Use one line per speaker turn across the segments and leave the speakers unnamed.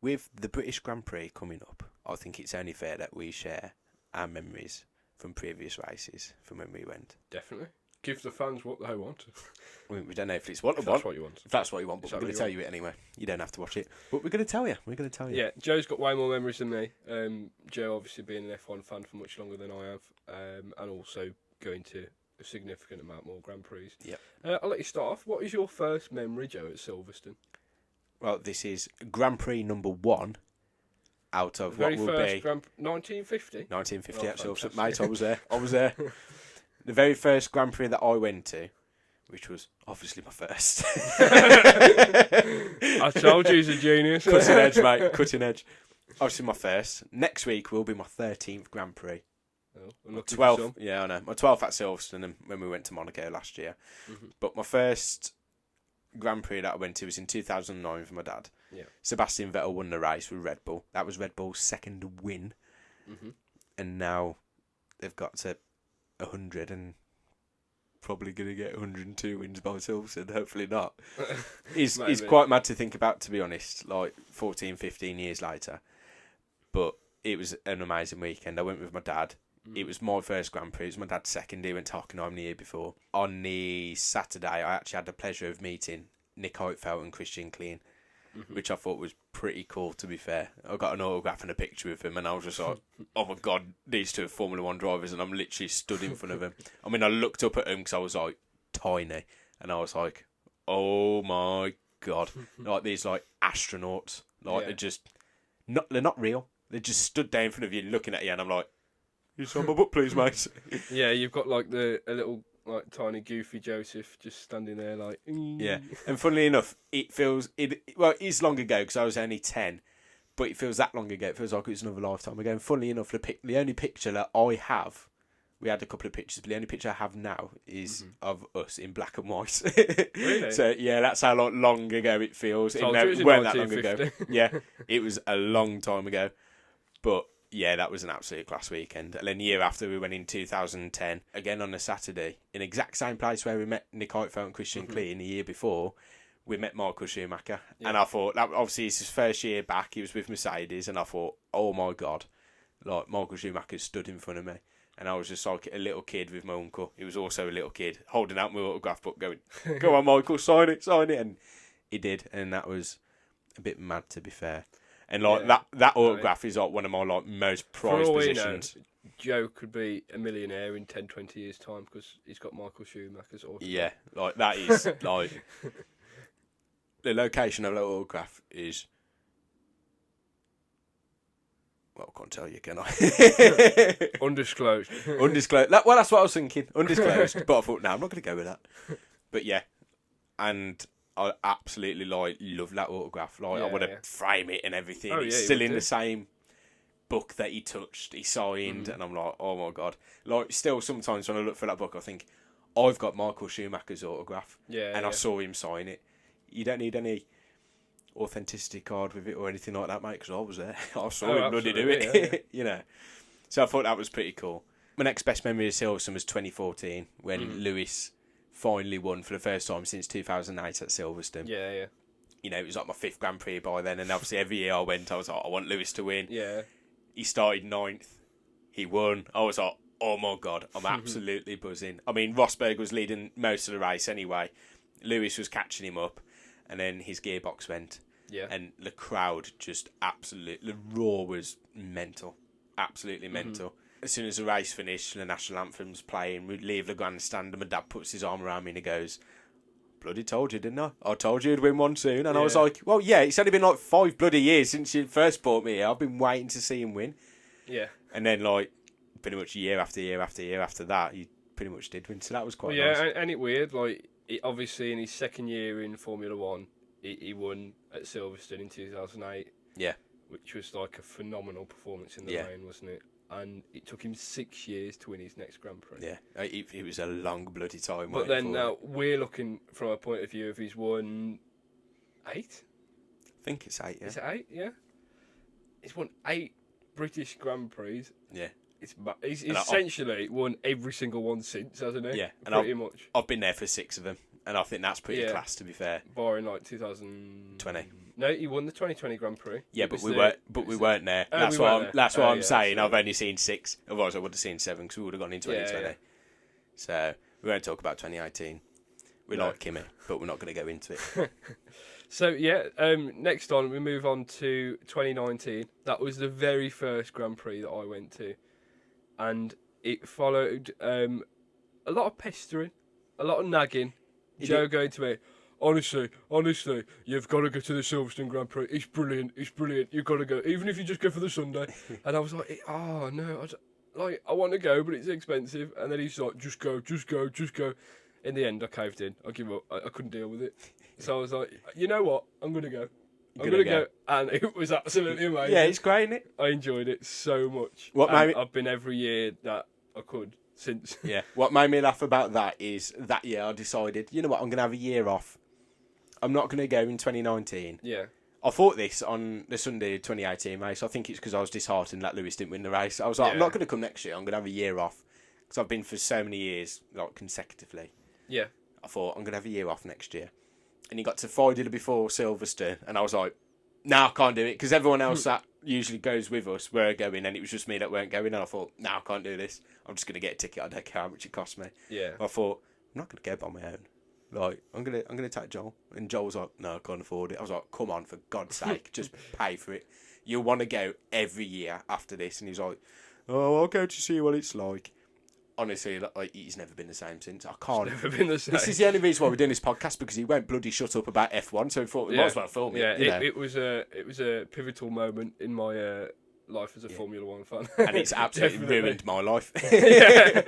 with the British Grand Prix coming up, I think it's only fair that we share our memories from previous races from when we went.
Definitely. Give the fans what they want.
We don't know if it's what they
If
want.
that's what you want.
If that's what you want, but we're
Exactly
going to tell you it anyway. You don't have to watch it. But we're going to tell you. We're going to tell you.
Yeah, Joe's got way more memories than me. Joe obviously being an F1 fan for much longer than I have, and also going to a significant amount more Grand Prix.
Yep.
I'll let you start off. What is your first memory, Joe, at Silverstone?
Well, this is Grand Prix number 1 out of what will be
1950.
1950 at Silverstone.
Fantastic.
Mate, I was there. The very first Grand Prix that I went to, which was obviously my first.
I told you he's a genius.
Cutting edge, mate. Cutting edge. Obviously my first. Next week will be my 13th Grand Prix.
Oh,
My 12th, yeah, I know. My 12th at Silverstone and when we went to Monaco last year.
Mm-hmm.
But my first Grand Prix that I went to was in 2009 with my dad.
Yeah.
Sebastian Vettel won the race with Red Bull. That was Red Bull's second win.
Mm-hmm.
And now they've got to 100 and probably going to get 102 wins by Silverstone. Hopefully not. It's quite mad to think about, to be honest, like 14, 15 years later. But it was an amazing weekend. I went with my dad. It was my first Grand Prix. It was my dad's second. He went to Hockenheim the year before. On the Saturday, I actually had the pleasure of meeting Nick Heidfeld and Christian Klein, which I thought was pretty cool, to be fair. I got an autograph and a picture with him, and I was just like, oh my God, these two are Formula 1 drivers, and I'm literally stood in front of them. I mean, I looked up at him because I was like tiny, and I was like, oh my God. Like these like astronauts. Like they're not real. They just stood there in front of you looking at you, and I'm like, you sign my book, please, mate.
Yeah, you've got like a little like tiny goofy Joseph just standing there like.
Yeah, and funnily enough, it is long ago because I was only 10, but it feels that long ago. It feels like it was another lifetime ago. And funnily enough, the only picture that I have, we had a couple of pictures, but the only picture I have now is of us in black and white.
Really?
So yeah, that's how long ago it feels. It
was in
weren't that long ago.
1950.
Yeah, it was a long time ago, but. Yeah, that was an absolute class weekend. And then the year after, we went in 2010, again on a Saturday, in the exact same place where we met Nick Heidfeld and Christian Klein the year before, we met Michael Schumacher. Yeah. And I thought, that obviously it's his first year back, he was with Mercedes, and I thought, oh my God, like Michael Schumacher stood in front of me. And I was just like a little kid with my uncle. He was also a little kid, holding out my autograph book going, go on Michael, sign it. And he did, and that was a bit mad, to be fair. And like that autograph is like one of my like most prized positions.
We know, Joe could be a millionaire in 10, 20 years' time because he's got Michael Schumacher's autograph.
Yeah, like that is like the location of that autograph is. Well, I can't tell you, can I?
Undisclosed.
Undisclosed. Well, that's what I was thinking. Undisclosed. But I thought, no, I'm not going to go with that. But yeah, and. I absolutely love that autograph. I want to frame it and everything.
Oh,
it's still in the same book that he touched, he signed, and I'm like, oh my God. Like, still sometimes when I look for that book, I think, I've got Michael Schumacher's autograph, I saw him sign it. You don't need any authenticity card with it or anything like that, mate, because I was there. I saw him bloody do it, you know. So I thought that was pretty cool. My next best memory of Silverstone was 2014 when Lewis finally won for the first time since 2008 at Silverstone.
Yeah.
You know, it was like my 5th Grand Prix by then, and obviously every year I went, I was like, I want Lewis to win.
Yeah.
He started 9th. He won. I was like, oh my God, I'm absolutely buzzing. I mean, Rosberg was leading most of the race anyway. Lewis was catching him up, and then his gearbox went.
Yeah.
And the crowd just absolutely, the roar was mental. Absolutely mental. As soon as the race finished and the national anthem's playing, we leave the grandstand and my dad puts his arm around me and he goes, bloody told you, didn't I? I told you you'd win one soon. And I was like, well, yeah, it's only been like 5 bloody years since you first brought me here. I've been waiting to see him win.
Yeah.
And then, like, pretty much year after year after year after that, he pretty much did win. So that was quite nice.
Yeah, and it weird, like, obviously in his second year in Formula 1, he won at Silverstone in 2008.
Yeah.
Which was like a phenomenal performance in the rain, wasn't it? And it took him 6 years to win his next Grand Prix.
Yeah, it was a long bloody time.
But then now we're looking from a point of view of he's won 8?
I think it's 8, yeah.
Is it 8? Yeah. He's won 8 British Grand Prix.
Yeah.
He's essentially won every single one since, hasn't he?
Yeah. And
pretty much.
I've been there for 6 of them, and I think that's pretty class, to be fair.
Barring like 2020. No, he won the 2020 Grand Prix.
Yeah, but we weren't there.
Oh,
That's
we weren't there.
That's what I'm
Yeah,
saying.
so-
I've only seen 6. Otherwise, I would have seen 7 because we would have gone in 2020.
Yeah.
So we won't talk about 2018. We like Kimi, but we're not going to go into it.
So next on we move on to 2019. That was the very first Grand Prix that I went to, and it followed a lot of pestering, a lot of nagging. Joe going to me, honestly, you've got to go to the Silverstone Grand Prix. It's brilliant. You've got to go, even if you just go for the Sunday. And I was like, oh no, I want to go, but it's expensive. And then he's like, just go. In the end, I caved in. I give up. I couldn't deal with it. So I was like, you know what? I'm going to go. I'm going to go. And it was absolutely amazing.
Yeah, it's great, isn't it?
I enjoyed it so much. I've been every year that I could since.
Yeah. What made me laugh about that is that year I decided, you know what, I'm going to have a year off. I'm not going to go in 2019.
Yeah.
I thought this on the Sunday 2018 race. I think it's because I was disheartened that Lewis didn't win the race. I was like, I'm not going to come next year. I'm going to have a year off. Because I've been for so many years, like, consecutively.
Yeah.
I thought, I'm going to have a year off next year. And he got to Friday before Silverstone, and I was like, no, I can't do it, because everyone else that usually goes with us were going, and it was just me that weren't going, and I thought, no, I can't do this. I'm just going to get a ticket. I don't care how much it costs me.
Yeah.
I thought, I'm not going to go by my own. Like, I'm gonna take Joel. And Joel was like, no, I can't afford it. I was like, come on, for God's sake, just pay for it. You'll want to go every year after this. And he was like, oh, I'll go to see what it's like. Honestly, like, he's never been the same since. I can't.
Never been the same.
This is the only reason why we're doing this podcast, because he won't bloody shut up about F1, so we thought we might as well film it.
Yeah, it was a pivotal moment in my life as a Formula One fan.
And it's absolutely ruined my life.
Yeah.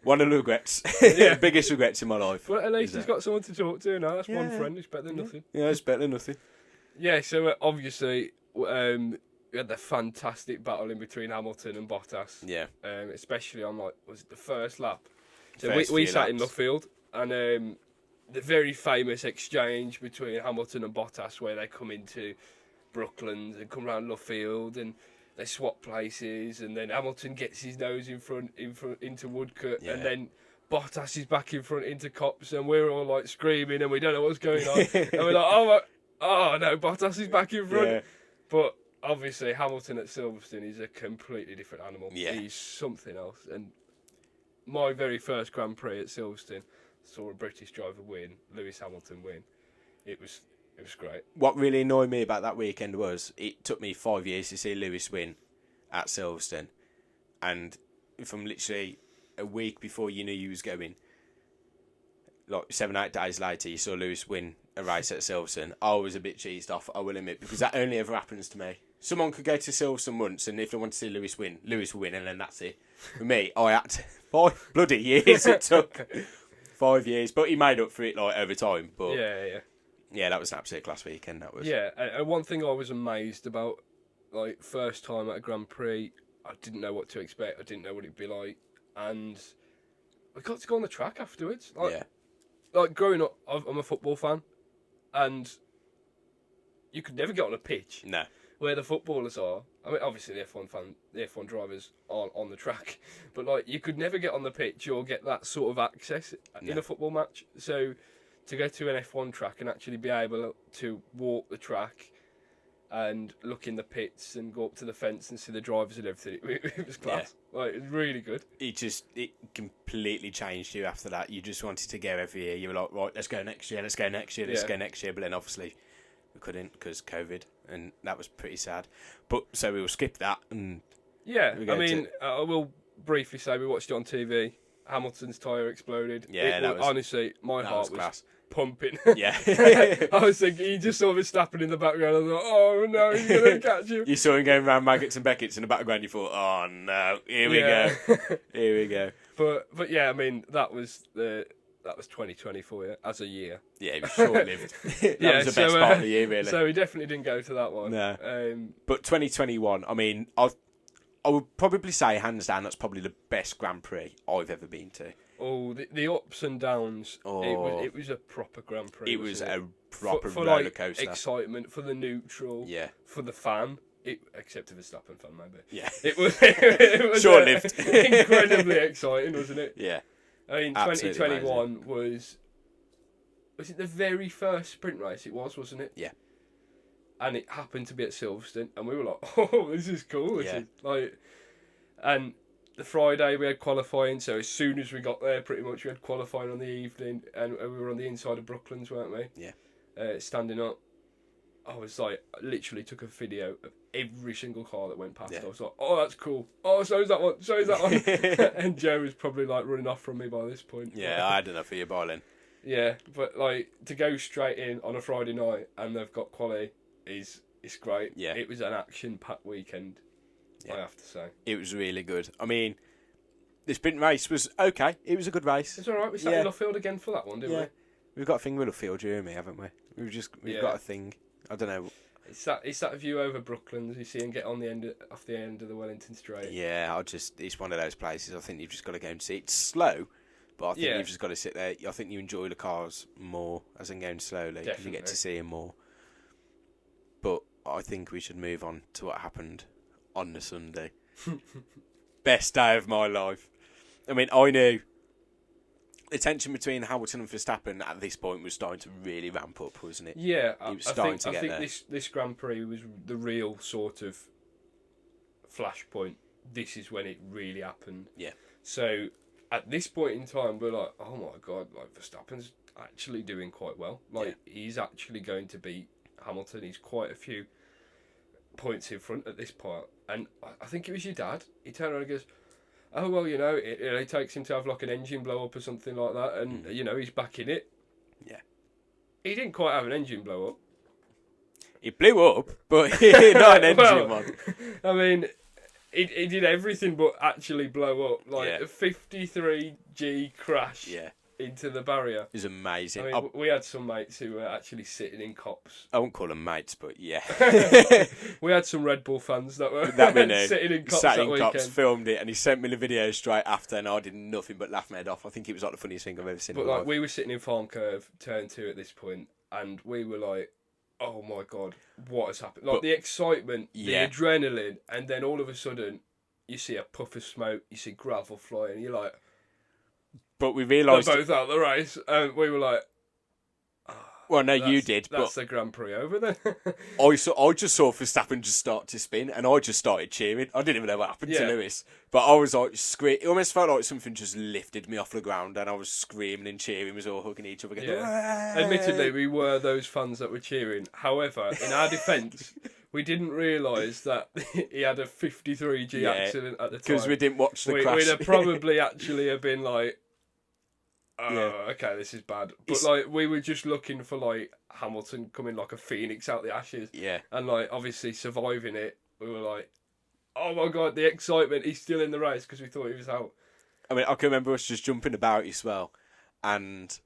One of the regrets. Biggest regrets in my life.
Well, at least he's got someone to talk to now. That's one friend. It's better than nothing.
Yeah, it's better than nothing.
Yeah, so obviously we had the fantastic battle in between Hamilton and Bottas.
Yeah.
Especially on, like, was it the first lap? So
First
we
few
sat in
laps.
Luffield, and the very famous exchange between Hamilton and Bottas, where they come into Brooklands and come round Luffield, and they swap places, and then Hamilton gets his nose in front into Woodcote, and then Bottas is back in front into Copse, and we're all like screaming, and we don't know what's going on, and we're like, oh no, Bottas is back in front, but obviously Hamilton at Silverstone is a completely different animal.
Yeah.
He's something else, and my very first Grand Prix at Silverstone saw a British driver win, Lewis Hamilton win. It was great.
What really annoyed me about that weekend was it took me 5 years to see Lewis win at Silverstone, and from literally a week before you knew you was going, like 7-8 days later, you saw Lewis win a race at Silverstone. I was a bit cheesed off, I will admit, because that only ever happens to me. Someone could go to Silverstone once, and if they want to see Lewis win, Lewis will win, and then that's it. For me, I had to, 5 bloody years it took. 5 years, but he made up for it, like, over time. But yeah, that was an absolute class weekend. That was.
Yeah, and one thing I was amazed about, like, first time at a Grand Prix, I didn't know what to expect. I didn't know what it'd be like, and we got to go on the track afterwards. Like growing up, I'm a football fan, and you could never get on a pitch.
No.
Where the footballers are. I mean, obviously the F1 drivers are on the track, but like you could never get on the pitch or get that sort of access in a football match. So to go to an F1 track and actually be able to walk the track and look in the pits and go up to the fence and see the drivers and everything, it was class. Like, it was really good.
It completely changed you after that. You just wanted to go every year. You were like, right, let's go next year. Let's go next year. Let's go next year. But then obviously we couldn't because COVID, and that was pretty sad. But so we will skip that. And
I will briefly say we watched it on TV. Hamilton's tyre exploded.
Yeah,
honestly, my heart was pumping.
Yeah.
I was thinking, he just saw Verstappen in the background. I was like, oh no, he's going to catch him.
You saw him going around Maggots and Beckett's in the background. You thought, oh no, here we go.
But yeah, I mean, that was 2020 for you as a year.
Yeah, it was short-lived. That was the best part of the year, really.
So we definitely didn't go to that one.
No. But 2021, I mean, I would probably say, hands down, that's probably the best Grand Prix I've ever been to.
Oh, the ups and downs. Oh. It was a proper Grand Prix.
It was a proper
for
roller coaster.
Excitement, for the neutral.
Yeah.
For the fan. Except for the Verstappen fan, maybe.
Yeah.
It was
short-lived.
Incredibly exciting, wasn't it?
Yeah.
I mean,
Absolutely
2021 was it the very first sprint race? It was, wasn't it?
Yeah.
and it happened to be at Silverstone, and we were like, "Oh, this is cool!" This is like, and the Friday we had qualifying, so as soon as we got there, pretty much we had qualifying on the evening, and we were on the inside of Brooklands, weren't we?
Yeah.
Standing up, I was like, I literally took a video of every single car that went past. I was like, "Oh, that's cool. Oh, so's that one. So's that one." And Joe was probably like running off from me by this point.
Yeah, I had enough of your bowling.
Yeah, but like to go straight in on a Friday night and they've got quali it's great.
Yeah.
It was an action-packed weekend, I have to say.
It was really good. I mean, the sprint race was okay. It was a good race.
It's all right. We sat in Luffield again for that one, didn't we?
We've got a thing with Luffield, you and me, haven't we? We've got a thing. I don't know.
It's that view over Brooklands. You see him get on the end off the end of the Wellington Straight.
Yeah, it's one of those places. I think you've just got to go and see. It's slow, but I think you've just got to sit there. I think you enjoy the cars more as in going slowly because you get to see them more. But I think we should move on to what happened on the Sunday. Best day of my life. I mean, I knew the tension between Hamilton and Verstappen at this point was starting to really ramp up, wasn't it?
Yeah,
it was starting to get there.
I think this Grand Prix was the real sort of flashpoint. This is when it really happened.
Yeah.
So at this point in time, we're like, oh my God, like Verstappen's actually doing quite well. Like he's actually going to beat Hamilton. He's quite a few points in front at this part. And I think it was your dad. He turned around and goes, "Oh, well, it takes him to have like an engine blow up or something like that, and he's back in it."
Yeah.
He didn't quite have an engine blow up.
It blew up, but not an engine one.
I mean, he did everything but actually blow up. Like a 53G crash into the barrier.
It was amazing.
I mean, we had some mates who were actually sitting in cops.
I won't call them mates, but yeah.
We had some Red Bull fans that were sitting in cops
sat
that
in
weekend.
Cops, filmed it, and he sent me the video straight after, and I did nothing but laugh my head off. I think it was like the funniest thing I've ever seen.
But like, we were sitting in Farm Curve, turn 2 at this point, and we were like, "Oh my God, what has happened?" Like the excitement, the adrenaline, and then all of a sudden, you see a puff of smoke, you see gravel flying, and you're like,
but we realised
they're both out of the race, and we were like,
well, no, you did.
That's the Grand Prix over then.
I just saw Verstappen just start to spin, and I just started cheering. I didn't even know what happened to Lewis, but I was like screaming. It almost felt like something just lifted me off the ground, and I was screaming and cheering. We was all hugging each other.
Admittedly, we were those fans that were cheering. However, in our defence, we didn't realise that he had a 53G accident at the time.
Because we didn't watch the crash.
We'd have probably actually have been like, okay, this is bad. But like, we were just looking for like Hamilton coming like a phoenix out the ashes.
Yeah.
And like, obviously surviving it. We were like, oh my God, the excitement. He's still in the race because we thought he was out.
I mean, I can remember us just jumping about as well. And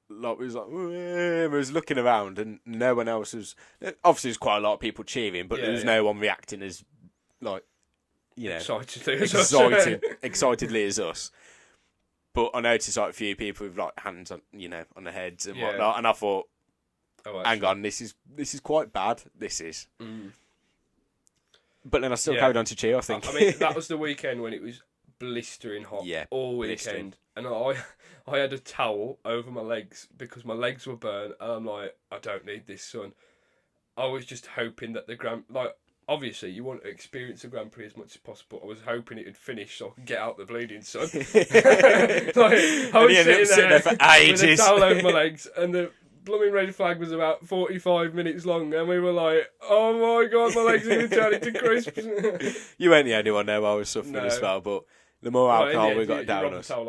like, we was looking around and no one else was... Obviously, there's quite a lot of people cheering, but there was no one reacting as, like, excitedly as us. But I noticed like a few people with like hands on, on their heads and whatnot, and I thought, hang on, this is quite bad. This is.
Mm.
But then I still carried on to cheer. I think.
I mean, that was the weekend when it was blistering hot all weekend, and I had a towel over my legs because my legs were burnt, and I'm like, I don't need this sun. I was just hoping that obviously, you want to experience the Grand Prix as much as possible. I was hoping it would finish so I could get out the bleeding sun. I was sitting there for ages with a towel over my legs, and the blooming red flag was about 45 minutes long, and we were like, oh my God, my legs are going to turn into crisps.
You weren't the only one there. I was suffering as well, but the more alcohol we got down us. And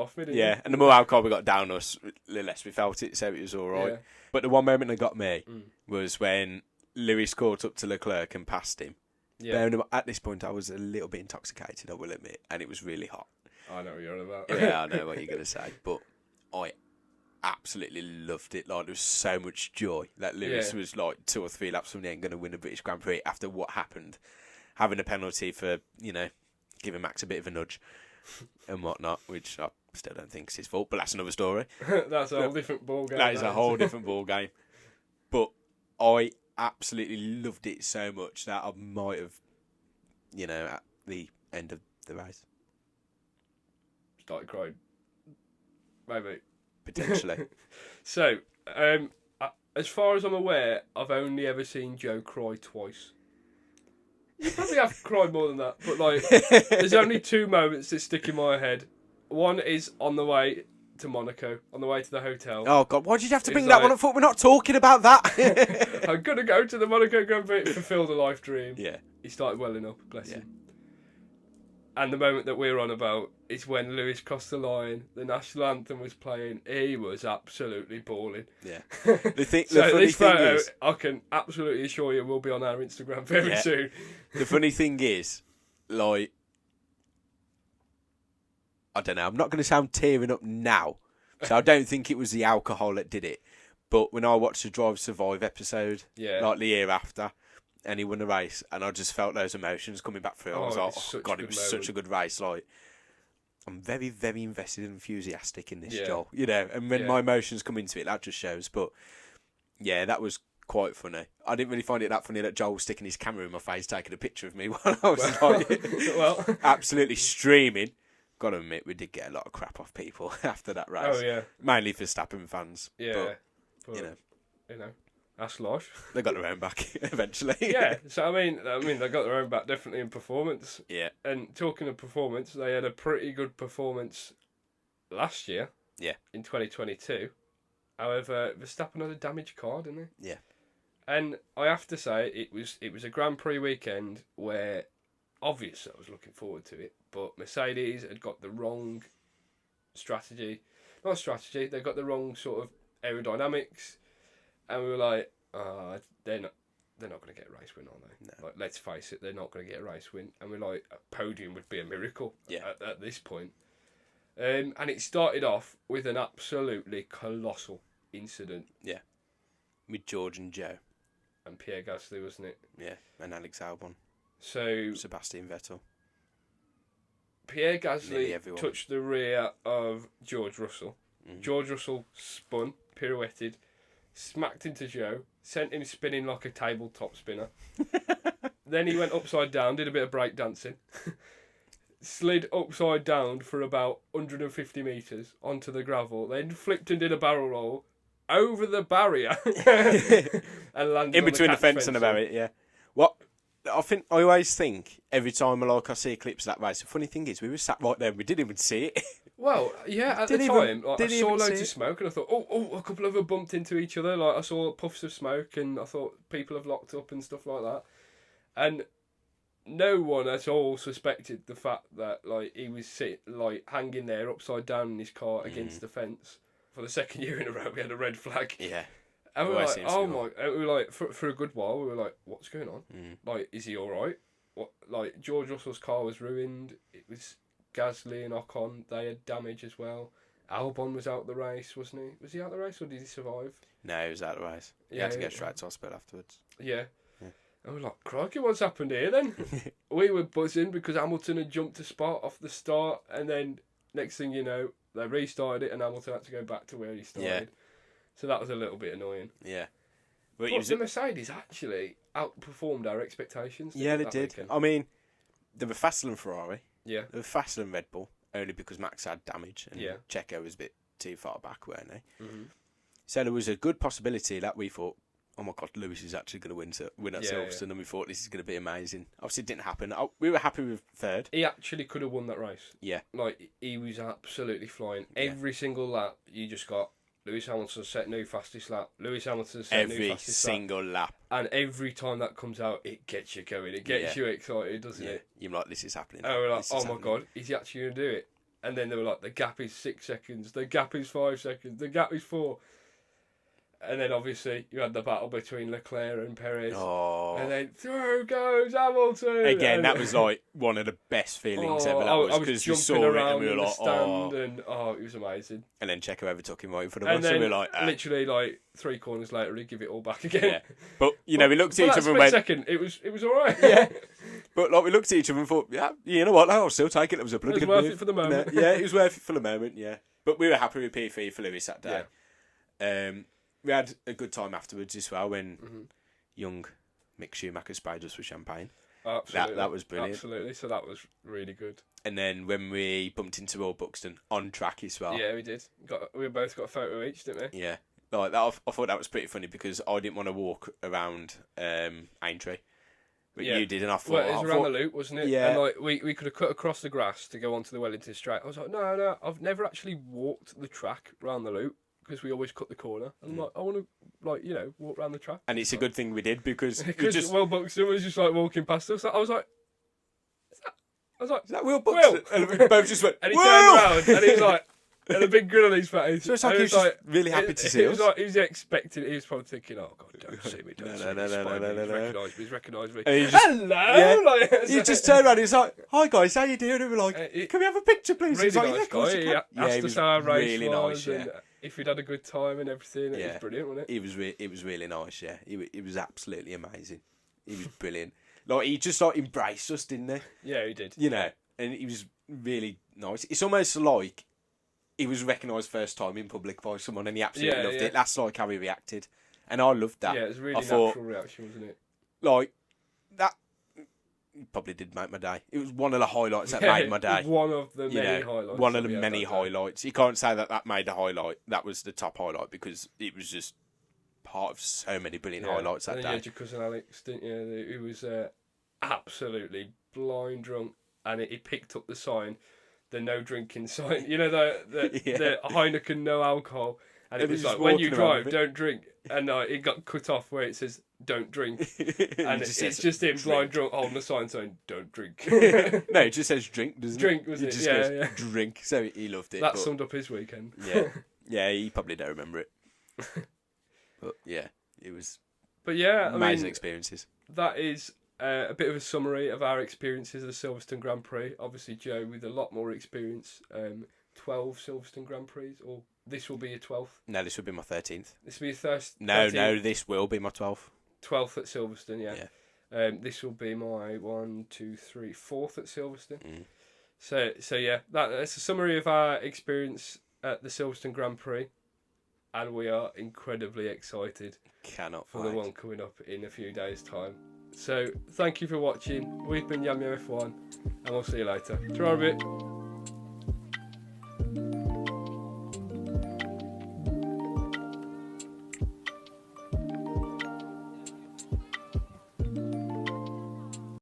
the more alcohol we got down us, the less we felt it, so it was all right. Yeah. But the one moment that got me was when Lewis caught up to Leclerc and passed him. Yeah. At this point, I was a little bit intoxicated, I will admit, and it was really hot.
I know what you're on about.
Yeah, I know what you're going to say, but I absolutely loved it. Like, there was so much joy that Lewis was like 2 or 3 laps from the end going to win the British Grand Prix after what happened, having a penalty for giving Max a bit of a nudge and whatnot, which I still don't think is his fault, but that's another story.
That's a whole different ball game.
That is a whole different ball game. But I absolutely loved it so much that I might have, at the end of the race,
started crying. Maybe.
Potentially.
So, as far as I'm aware, I've only ever seen Joe cry twice. You probably have cried more than that, but like, there's only 2 moments that stick in my head. One is on the way to Monaco, on the way to the hotel.
Oh God, why did you have to bring that one up? We're not talking about that.
I'm gonna go to the Monaco Grand Prix, fulfilled a life dream.
Yeah.
He started welling up, bless him. And the moment that we're on about is when Lewis crossed the line, the national anthem was playing, he was absolutely bawling.
Yeah.
So
funny thing is,
I can absolutely assure you will be on our Instagram very soon.
The funny thing is, like, I don't know, I'm not going to sound tearing up now, so I don't think it was the alcohol that did it. But when I watched the Drive Survive episode, like the year after, and he won the race, and I just felt those emotions coming back through. I was like, oh God, it was such a good race. Like, I'm very, very invested and enthusiastic in this Joel, you know, and when my emotions come into it, that just shows. But yeah, that was quite funny. I didn't really find it that funny that Joel was sticking his camera in my face, taking a picture of me while I was absolutely streaming. Got to admit, we did get a lot of crap off people after that race.
Oh yeah,
mainly for Verstappen fans.
Yeah,
but you know,
that's life.
They got their own back eventually.
Yeah, so I mean, they got their own back definitely in performance.
Yeah.
And talking of performance, they had a pretty good performance last year.
Yeah.
In 2022. However, Verstappen had a damaged car, didn't he?
Yeah.
And I have to say, it was a Grand Prix weekend where, obviously, I was looking forward to it, but Mercedes had got the wrong strategy. Not strategy, they got the wrong sort of aerodynamics. And we were like, they're not going to get a race win, are they?
No.
Like, let's face it, they're not going to get a race win. And we're like, a podium would be a miracle at this point. And it started off with an absolutely colossal incident.
Yeah. With George and Joe.
And Pierre Gasly, wasn't it?
Yeah, and Alex Albon.
So
Sebastian Vettel.
Pierre Gasly touched the rear of George Russell. Mm-hmm. George Russell spun, pirouetted, smacked into Joe, sent him spinning like a tabletop spinner. Then he went upside down, did a bit of break dancing, slid upside down for about 150 metres onto the gravel, then flipped and did a barrel roll over the barrier and landed
in between
the
fence and the barrier. Yeah. What I always think every time I see clips of that race. The funny thing is, we were sat right there, and we didn't even see it.
Well, yeah, at the time, I saw loads of smoke, and I thought, oh, a couple of them bumped into each other. Like, I saw puffs of smoke, and I thought people have locked up and stuff like that. And no one at all suspected the fact that he was hanging there upside down in his car against the fence. For the second year in a row, we had a red flag.
Yeah.
And we were like, oh my! And we were like, for a good while, we were like, what's going on? Like, is he all right? What? Like, George Russell's car was ruined. It was Gasly and Ocon. They had damage as well. Albon was out the race, wasn't he? Was he out the race or did he survive?
No, he was out the race. He had to go straight to hospital afterwards.
Yeah. And we were like, crikey, what's happened here then? We were buzzing because Hamilton had jumped a spot off the start, and then next thing you know, they restarted it and Hamilton had to go back to where he started. Yeah. So that was a little bit annoying.
Yeah.
But the Mercedes actually outperformed our expectations.
Yeah, they did. Weekend. I mean, they were faster than Ferrari.
Yeah.
They were faster than Red Bull, only because Max had damage and Checo was a bit too far back, weren't they? Mm-hmm. So there was a good possibility that we thought, oh my God, Lewis is actually going to win at Silverstone, and we thought this is going to be amazing. Obviously, it didn't happen. We were happy with third.
He actually could have won that race.
Yeah.
Like, he was absolutely flying. Every single lap, you just got Lewis Hamilton set new fastest lap. Lewis Hamilton set new fastest lap.
Every single lap.
And every time that comes out, it gets you going. It gets you excited, doesn't it?
You're like, this is happening.
And we're like, oh my God, is he actually going to do it? And then they were like, the gap is 6 seconds. The gap is 5 seconds. The gap is 4. And then obviously you had the battle between Leclerc and Perez.
Oh.
And then through goes Hamilton.
Again, that was like one of the best feelings ever. That was because we saw it and we were like,
and it was amazing.
And then Checo overtook him right in front of us, and we were like,
literally like 3 corners later, he'd give it all back again.
Yeah. But we looked at each other and went,
second, it was all right.
Yeah. But we looked at each other and thought, yeah, you know what? I'll still take it. It was a bloody good move.
It was worth it for the moment.
Yeah, it was worth it for the moment. Yeah. But we were happy with P3 for Lewis that day. Yeah. We had a good time afterwards as well when young Mick Schumacher sprayed us with champagne.
Absolutely.
That was brilliant.
Absolutely. So that was really good.
And then when we bumped into Will Buxton on track as well.
Yeah, we did. We both got a photo each, didn't we?
Yeah. Like that, I thought that was pretty funny because I didn't want to walk around Aintree, but you did, and I thought
it was around the loop, wasn't it?
Yeah.
And like we could have cut across the grass to go onto the Wellington Straight. I was like, no, I've never actually walked the track around the loop because we always cut the corner. And I'm like, I want to walk around the track.
And it's a good thing we did because
Will Buxton was just like walking past us. I was like,
is that Will Buxton? And we both just went,
and he
Will!
turned around and he was like. And a big grin on his face.
So it's like he was just really happy to see us.
He was expecting. He was probably thinking, "Oh God, don't see me, don't see me." He's recognised me. Hello.
Yeah.
Like,
he just turned around. He's like, "Hi guys, how you doing?" And we're like, "Can we have a picture, please?"
Really
He's like,
nice
"Yeah, of course
guy.
you can."
He asked us how our race
really
was
nice,
and if we'd had a good time and everything. It was brilliant, wasn't it?
It was really nice. Yeah, it was absolutely amazing. He was brilliant. Like he just like embraced us, didn't he?
Yeah, he did.
You know, and he was really nice. It's almost like he was recognised first time in public by someone, and he absolutely loved it. That's like how he reacted, and I loved that.
Yeah, it was a really natural reaction, wasn't it?
Like that probably did make my day. It was one of the highlights that made my day.
One of the many highlights.
One of the many highlights. You can't say that made the highlight. That was the top highlight because it was just part of so many brilliant highlights that
day.
day.
You had your cousin Alex, didn't you? He was absolutely blind drunk, and he picked up the sign. The no drinking sign, the Heineken no alcohol, and it was like when you drive, don't drink. And it got cut off where it says don't drink, and it's just him blind drunk holding the sign saying don't drink.
No, it just says drink, doesn't it?
Drink, wasn't it?
Just goes, drink. So he loved it.
That summed up his weekend.
Yeah, he probably don't remember it. But yeah, it was.
But yeah,
amazing experiences.
That is. A bit of a summary of our experiences of the Silverstone Grand Prix. Obviously, Joe with a lot more experience. 12 Silverstone Grand Prix, or this will be your 12th?
No, this will be my 13th.
This will be your first.
No, this will be my 12th.
12th at Silverstone, yeah. This will be my 4th at Silverstone. So yeah, that's a summary of our experience at the Silverstone Grand Prix, and we are incredibly excited.
For
the one coming up in a few days' time. So, thank you for watching. We've been Yam Yam F1, and we'll see you later. Ta-ra a bit.